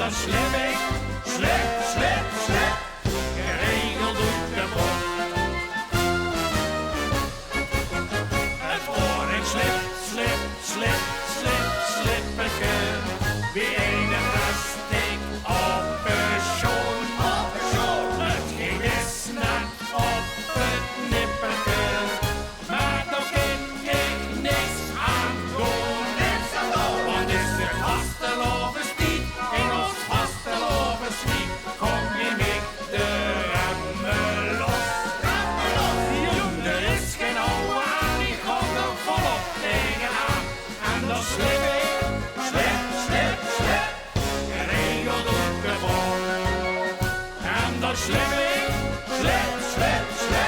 dan slip ik, slip, slip, slip. Geregeld doet de bocht. Het hoor ik slip, slip, slip, slip, slippeke. Wie ene rust ik op een schoen. Het ging is net op het nipperke. Maar nog kan ik niks aan doen. Want is er vastelovensstiet, in ons vastelovensstiet, kom je niet de remmen los. Jong, er is geen ouwe aan, die gaat er volop tegenaan. En dan slip ik, slip, slip, slip, geregeld op de bocht. En dan slip ik, slip, slip, slip.